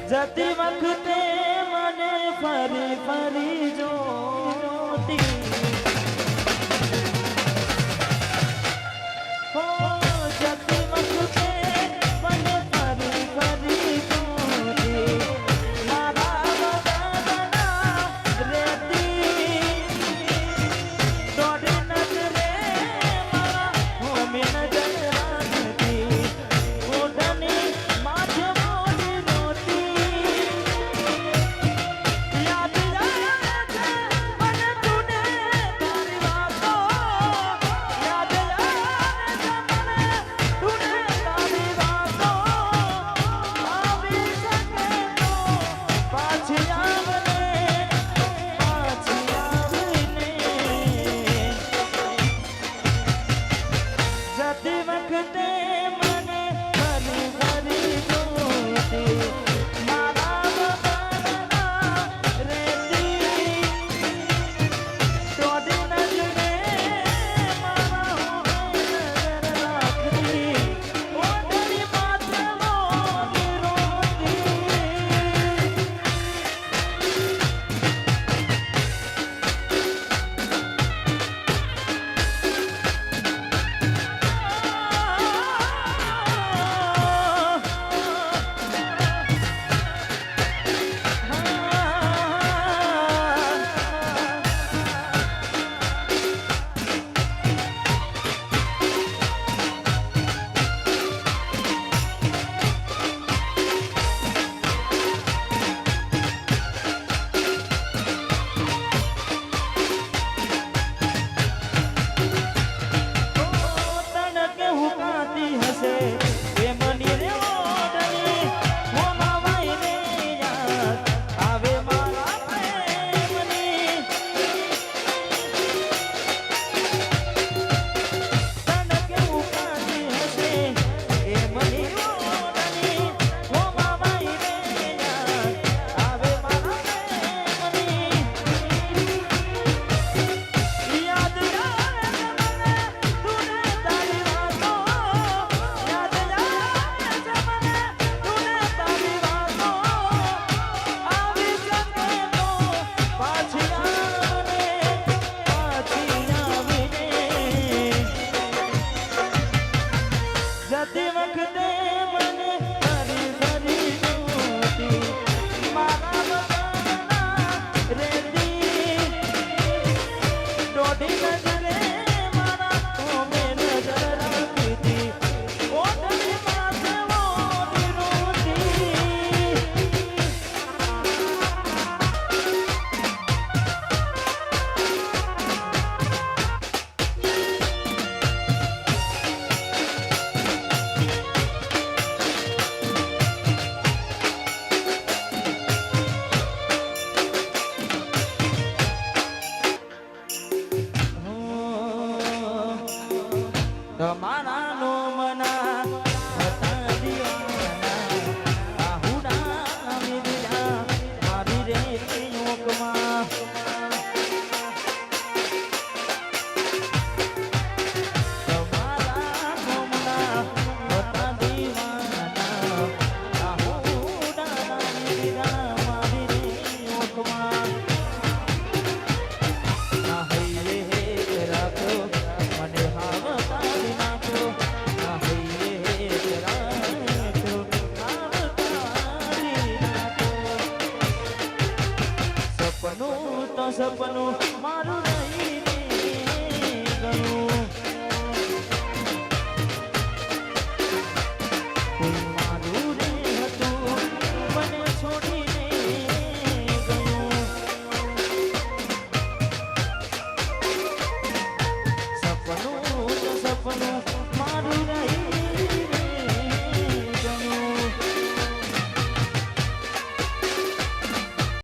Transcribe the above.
જતી વખતે મને ફરી ફરી જોતી હો જતી વખતે મને ફરી ફરી જોતી મારા વગરના રેતી દોડી નજરે મારા હોમી નજર રાખતી ઓઢણી માથે મોડી રોતી યાદ આવે છે મને તુને તારી વાતો યાદ આવે છે મને તુને તારી વાતો આવી શકે તો પાછી આવને જતી વખતે મને ફરી ફરી જોતી મારા વગરના રેતી દોડી નજરે મારા હોમે નજર રાખતી ઓઢણી માથે મોડી રોતી તડકે હુકાતી હશે એ મની રે ઓઢણી હોમાં વાઈને યાદ આવે મારા પ્રેમની તડકે હુકાતી હશે એ મની ઓઢણી હોમાં વાઈને યાદ આવે મારા પ્રેમની યાદ આવે મને તુને તારી વાતો યાદ આવે છે મને તુને તારી વાતો આવી શકે તો પાછી આવીને જતી વખતે મને ફરી ફરી જોતી મારા વગરના રેતી દોઢી નજરે મારા હોમે નજર રાખતી ઓઢણી માથે મોડી રોતી તમારા નો મના હતા દીવાના આહુડા મિર્યા મારી રે યોગમાં તમારા નો મના હતા દીવાના આહુડા મિર્યા મારી રે યોગમાં ના હૈયે રાખો મને હાવ તારી નાખો ના હૈયે રાખો હાવ તારી નાખો સપનું તો સપનું મારું